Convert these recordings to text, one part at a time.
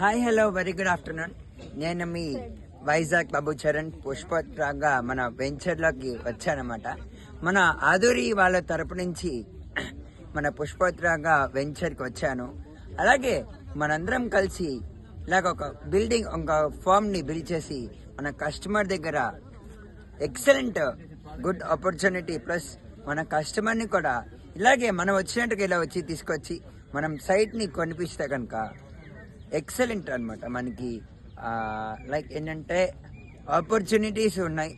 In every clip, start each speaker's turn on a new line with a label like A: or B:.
A: Hi hello very good afternoon. నేను మీ వైజాగ్ బాబు చరణ్ పుష్పత్రాగా మన వెంచర్లోకి వచ్చానమాట. మన ఆదూరి వాళ్ళ తరపు నుంచి మన పుష్పత్రాగా వెంచర్కి వచ్చాను. అలాగే మనందరం కలిసి ఇలాగ ఒక బిల్డింగ్, ఒక ఫామ్ ని బిల్డ్ చేసి మన కస్టమర్ దగ్గర ఎక్సలెంట్ గుడ్ ఆపర్చునిటీ ప్లస్ మన కస్టమర్ని కూడా ఇలాగే మనం వచ్చినట్టుగా ఇలా వచ్చి తీసుకొచ్చి మనం సైట్ని కొనిపిస్తే కనుక ఎక్సలెంట్ అనమాట. మనకి లైక్ ఏంటంటే ఆపర్చునిటీస్ ఉన్నాయి,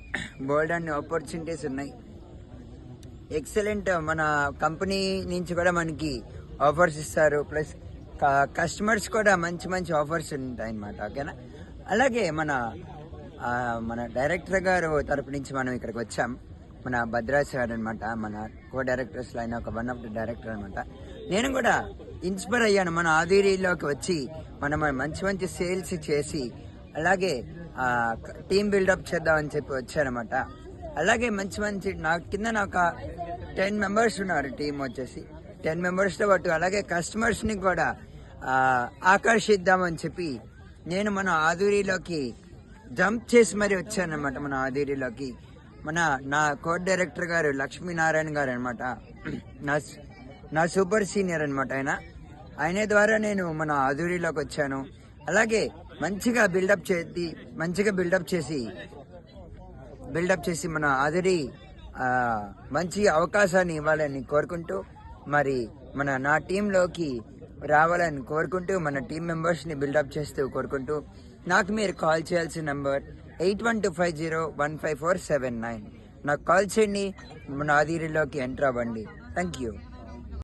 A: బోల్డ్ అండ్ ఆపర్చునిటీస్ ఉన్నాయి. ఎక్సలెంట్ మన కంపెనీ నుంచి కూడా మనకి ఆఫర్స్ ఇస్తారు, ప్లస్ కస్టమర్స్ కూడా మంచి మంచి ఆఫర్స్ ఉంటాయి అన్నమాట. ఓకేనా. అలాగే మన డైరెక్టర్ గారు తరపు నుంచి మనం ఇక్కడికి వచ్చాం. మన భద్రాజ్ గారు అనమాట, మన కో డైరెక్టర్స్లో అయిన ఒక వన్ ఆఫ్ ది డైరెక్టర్ అనమాట. నేను కూడా ఇన్స్పైర్ అయ్యాను. మన ఆదిరిలోకి వచ్చి మనం మంచి మంచి సేల్స్ చేసి అలాగే టీమ్ బిల్డప్ చేద్దామని చెప్పి వచ్చానమాట. అలాగే మంచి మంచి కింద నాకు 10 మెంబర్స్ ఉన్నారు. టీం వచ్చేసి 10 మెంబర్స్తో పాటు అలాగే కస్టమర్స్ని కూడా ఆకర్షిద్దామని చెప్పి నేను మన ఆదూరిలోకి జంప్ చేసి మరీ వచ్చానమాట. మన ఆదూరిలోకి నా కో డైరెక్టర్ గారు లక్ష్మీనారాయణ గారు అనమాట, నా సూపర్ సీనియర్ అనమాట. ఆయన ద్వారా నేను మన ఆదూరిలోకి వచ్చాను. అలాగే మంచిగా బిల్డప్ చేసి మన ఆదూరి మంచి అవకాశాన్ని ఇవ్వాలని కోరుకుంటూ, మరి నా టీంలోకి రావాలని కోరుకుంటూ, మన టీం మెంబర్స్ని బిల్డప్ చేస్తూ కోరుకుంటూ, నాకు మీరు కాల్ చేయాల్సిన నంబర్ 8125015479. నాకు కాల్ చేయండి, మన ఆదిరిలోకి ఎంటర్ అవ్వండి. Thank you.